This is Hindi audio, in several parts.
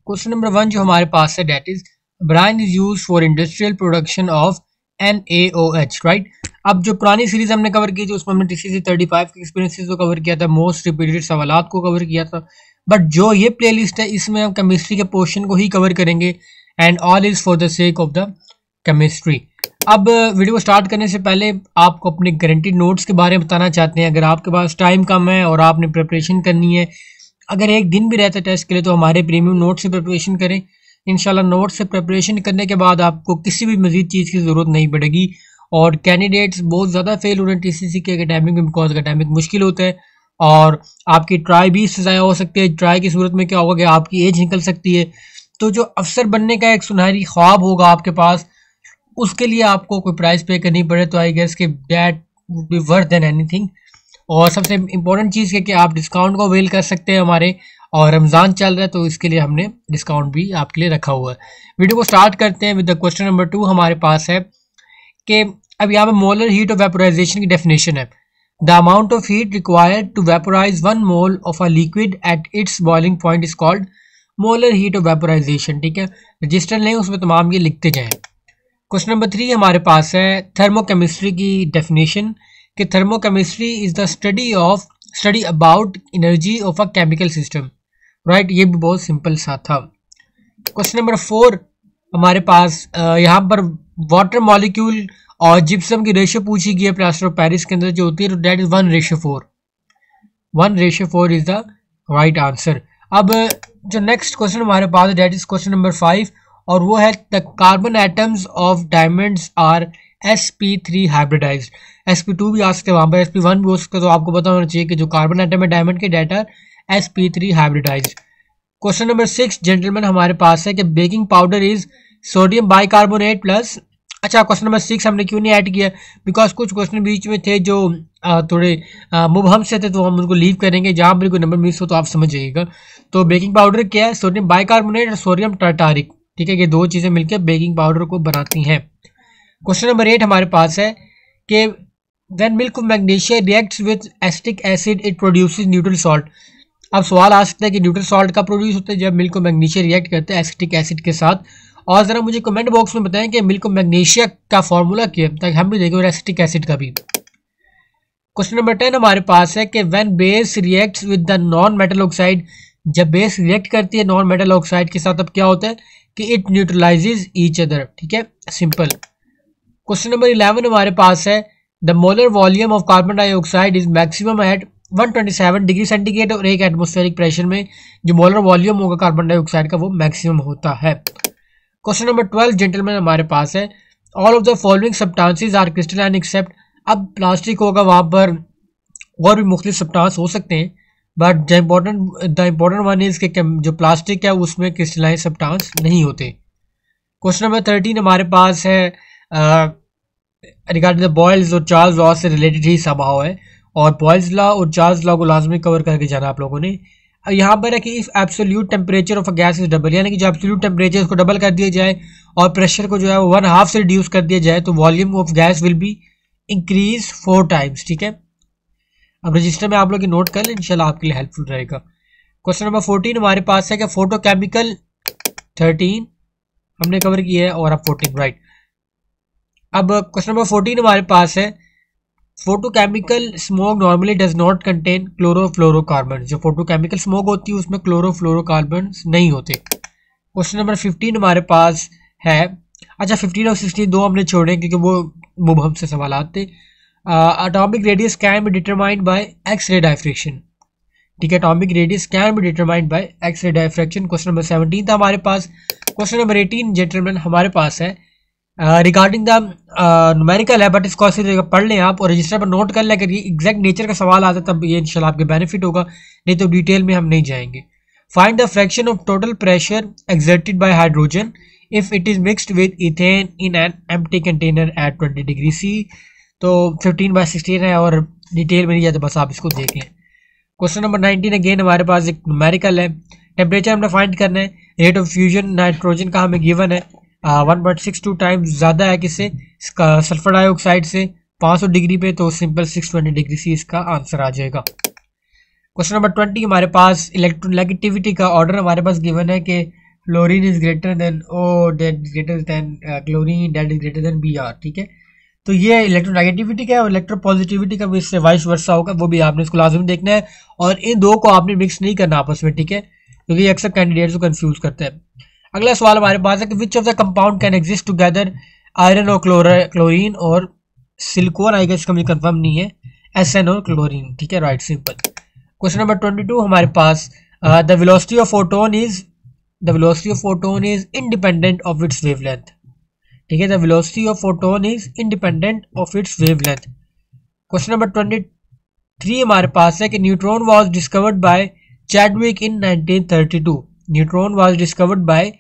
क्वेश्चन नंबर 1 जो हमारे पास है that is brine is used for industrial production of NaOH, right. अब जो पुरानी सीरीज हमने कवर की थी उसमें हमने TCC 35 के एक्सपीरियंसेस को कवर किया था, मोस्ट रिपीटेड सवालात को कवर किया था। बट जो ये प्लेलिस्ट है इसमें हम केमिस्ट्री के पोर्शन को ही कवर करेंगे and all is for the sake of the chemistry. अब वीडियो को स्टार्ट करने से पहले आपको अपने गारंटीड नोट्स के बारे में बताना चाहते हैं। अगर आपके पास टाइम कम है और आपने प्रिपरेशन करनी है, अगर एक दिन भी रहता है टेस्ट के लिए, तो हमारे प्रीमियम नोट से प्रिपरेशन करें। इंशाल्लाह नोट से प्रिपरेशन करने के बाद आपको किसी भी मजीद चीज़ की ज़रूरत नहीं पड़ेगी। और कैंडिडेट्स बहुत ज़्यादा फेल हो रहे हैं TCC के एकेडमिक में, बिकॉज एकेडमिक मुश्किल होता है और आपकी ट्राई भी इससे ज़ाया हो सकती है। ट्राई की सूरत में क्या होगा कि आपकी एज निकल सकती है। तो जो अफसर बनने का एक सुनहरी ख्वाब होगा आपके पास, उसके लिए आपको कोई प्राइस पे करनी पड़े तो आई गेस कि that would be worth than anything. और सबसे इम्पोर्टेंट चीज़ है कि आप डिस्काउंट को अवेल कर सकते हैं हमारे, और रमज़ान चल रहा है तो इसके लिए हमने डिस्काउंट भी आपके लिए रखा हुआ है। वीडियो को स्टार्ट करते हैं विद द क्वेश्चन नंबर 2 हमारे पास है कि अब यहाँ पे मोलर हीट ऑफ वेपोराइजेशन की डेफिनेशन है। The amount of heat required to vaporize 1 mole of a liquid at its boiling point is called molar heat of vaporization. ठीक है, रजिस्टर लें, उसमें तमाम ये लिखते जाएं। क्वेश्चन नंबर 3 हमारे पास है थर्मोकेमिस्ट्री की डेफिनेशन कि thermochemistry is the study about energy of a chemical system, right. ये भी बहुत सिंपल सा था। क्वेश्चन नंबर 4 हमारे पास यहाँ पर वाटर मॉलिक्यूल और जिप्सम की रेशियो पूछी गई है प्लास्टर ऑफ पेरिस के अंदर जो होती है, that is 1:4। 1:4 is the right answer. अब जो नेक्स्ट क्वेश्चन हमारे पास है दैट इज क्वेश्चन नंबर 5 और वो है the carbon atoms of diamonds are sp3 hybridized. sp2 भी आ सकते हैं, वहां पर sp1 भी हो सकता है। तो आपको पता होना चाहिए कि जो कार्बन एटम है डायमंड के that are sp3 hybridized. Question number 6 gentleman हमारे पास है कि baking powder is sodium bicarbonate plus. अच्छा, क्वेश्चन नंबर 6 हमने क्यों नहीं ऐड किया, बिकॉज कुछ क्वेश्चन बीच में थे जो थोड़े मुबहम से थे, तो हम उनको लीव करेंगे। जहां पर कोई नंबर मिस हो तो आप समझ जाइएगा। तो बेकिंग पाउडर क्या है, सोडियम बाइकार्बोनेट और सोडियम टार्टारिक। ठीक है, ये दो चीजें मिलकर बेकिंग पाउडर को बनाती हैं। क्वेश्चन नंबर 8 हमारे पास है कि when milk of magnesia reacts with acetic acid it produces neutral salt. अब सवाल आ सकता है कि न्यूट्रल सॉल्ट का प्रोड्यूस होता है जब मिल्क ऑफ मैग्नीशिया रिएक्ट करते हैं एसिटिक एसिड के साथ। और जरा मुझे कमेंट बॉक्स में बताएं कि मिल्क ऑफ मैग्नीशिया का फॉर्मूला क्या है, ताकि हम भी देखें एसिटिक एसिड का भी। क्वेश्चन नंबर 10 हमारे पास है कि when base reacts with the non metal oxide, जब बेस रिएक्ट करती है नॉन मेटल ऑक्साइड के साथ, अब क्या होता है कि इट न्यूट्रलाइजेज ईच अदर। ठीक है, सिंपल। क्वेश्चन नंबर 11 हमारे पास है the molar volume of carbon dioxide is maximum at 127 degree centigrade और 1 एटमॉस्फेरिक प्रेशर में जो मोलर वॉल्यूम होगा कार्बन डाइऑक्साइड का वो मैक्सिमम होता है। क्वेश्चन नंबर 12 जेंटलमैन हमारे पास है all of the following substances are crystalline except. अब प्लास्टिक होगा, वहां पर और भी मुख्तलिफ सब्सटेंस हो सकते हैं, but the important one is कि जो प्लास्टिक है उसमें क्रिस्टलाइन सब्सटेंस नहीं होते। क्वेश्चन नंबर 13 हमारे पास है रिगार्डिंग द बॉयल्स और चार्ल्स लॉ से रिलेटेड ही समहाउ है, और बॉयल्स लॉ और चार्ल्स लॉ को लाजमी कवर करके जाना आप लोगों ने। यहाँ पर है कि if absolute temperature of a gas is double, यानी कि जो एब्सोल्यूट टेम्परेचर उसको डबल कर दिया जाए और प्रेशर को जो है वो 1/2 से रिड्यूस कर दिया जाए तो volume of gas will be increase 4 times. ठीक है, अब रजिस्टर में आप लोग नोट कर लें, इंशाल्लाह आपके लिए हेल्पफुल रहेगा। क्वेश्चन नंबर 14 हमारे पास है कि फोटोकेमिकल 13 हमने कवर किया है और अब 14 राइट। अब क्वेश्चन नंबर 14 हमारे पास है photochemical smoke normally does not contain chlorofluorocarbon. जो फोटोकेमिकल स्मोक होती है उसमें क्लोरोफ्लोरोकार्बन नहीं होते। क्वेश्चन नंबर 15 हमारे पास है, अच्छा 15 और 16 दो हमने छोड़े क्योंकि वो मुबहम से सवाल आते। Atomic radius can be determined by X ray diffraction. ठीक है, atomic radius can be determined by X ray diffraction. Question number 17 था हमारे पास। क्वेश्चन नंबर 18 जेंटलमैन हमारे पास है रिगार्डिंग द न्यूमेरिकल है, बट इसको ऐसे पढ़ लें आप और रजिस्टर पर नोट कर लें। अगर ये एग्जैक्ट नेचर का सवाल आता है तब ये इंशाल्लाह आपके बेनिफिट होगा, नहीं तो डिटेल में हम नहीं जाएंगे। Find the fraction of total pressure exerted by hydrogen if it is mixed with ethane in an empty container at 20 degree C। तो 15/16 है और डिटेल में नहीं जाते, बस आप इसको देख लें। क्वेश्चन नंबर 19 अगेन हमारे पास एक न्यूमेरिकल है। टेम्परेचर हमने फाइंड करना है। रेट ऑफ फ्यूजन नाइट्रोजन का हमें गिवन है 1.62 टाइम्स ज़्यादा है किससे, इसका सल्फर डाइऑक्साइड से 500 डिग्री पे, तो सिंपल 620 डिग्री C इसका आंसर आ जाएगा। क्वेश्चन नंबर 20 हमारे पास इलेक्ट्रोनेगेटिविटी का ऑर्डर हमारे पास गिवन है कि fluorine is greater than O that is greater than chlorine that is greater than Br, ठीक है। तो ये इलेक्ट्रोनेगेटिविटी का है और इलेक्ट्रोपॉजिटिविटी का भी इससे वाइस वर्सा होगा, वो भी आपने इसको लाजमी देखना है और इन दो को आपने मिक्स नहीं करना आपस में, ठीक है, क्योंकि अक्सर कैंडिडेट्स को कंफ्यूज करते हैं। अगला सवाल हमारे पास है कि which of the compound can exist together, iron और क्लोरीन और सिलिकॉन, आई गेस मुझे कंफर्म नहीं है, SN और क्लोरीन, ठीक है, राइट, सिंपल। क्वेश्चन नंबर 22 हमारे पास, the velocity of photon is independent of its wavelength, ठीक है, the velocity of photon is independent of its wavelength. Question number 23 हमारे पास है कि neutron was discovered by Chadwick in 1932, neutron was discovered by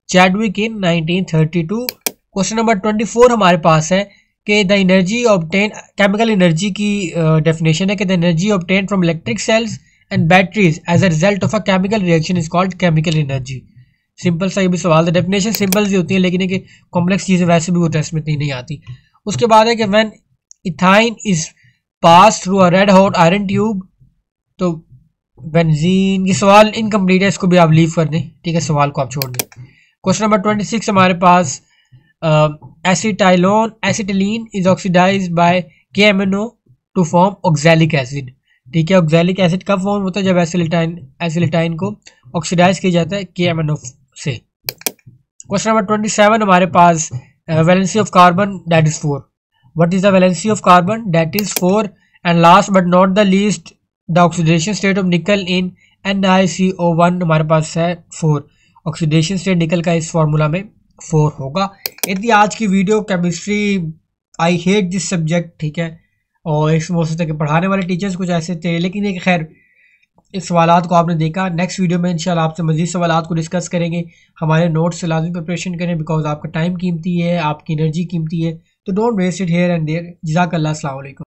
Chadwick in 1932। Question number 24 हमारे पास है कि the energy obtain, chemical energy की डेफिनेशन है कि the energy obtain from electric cells and batteries as a result of a chemical reaction is called chemical energy. Simple सा ये भी सवाल, द डेफिनेशन सिंपल सी होती है लेकिन कि कॉम्प्लेक्स चीज़ें वैसे भी वो टेस्ट में इतनी नहीं आती। उसके बाद है कि when ethyne is pass through a red hot iron tube, तो बेंजीन, ये सवाल इनकम्प्लीट है, इसको भी आप लीव कर दें, ठीक है, सवाल को आप छोड़ दें। क्वेश्चन नंबर 26 हमारे पास, acetylene is oxidised by KMnO to form oxalic acid, ठीक है, ऑक्सैलिक एसिड कब फॉर्म होता है, जब एसिलिटाइन को ऑक्सीडाइज किया जाता है KMnO से। क्वेश्चन नंबर 27 हमारे पास, valency of carbon that is 4, what is the valency of carbon that is 4, and last but not the least the oxidation state of nickel in NiCO1 हमारे पास है 4, ऑक्सीडेशन स्टेट निकल का इस फॉर्मूला में 4 होगा। यदि आज की video chemistry, I hate this subject, ठीक है, और इसमें हो सकता है कि पढ़ाने वाले टीचर्स कुछ ऐसे थे, लेकिन एक खैर इस सवालात को आपने देखा। नेक्स्ट वीडियो में इंशाल्लाह आपसे मजीद सवालात को डिस्कस करेंगे। हमारे नोट्स से लाजमी प्रिपरेशन करें, बिकॉज आपका टाइम कीमती है, आपकी एनर्जी कीमती है, तो don't waste it here and there. जज़ाकल्लाह, अस्सलाम वालेकुम।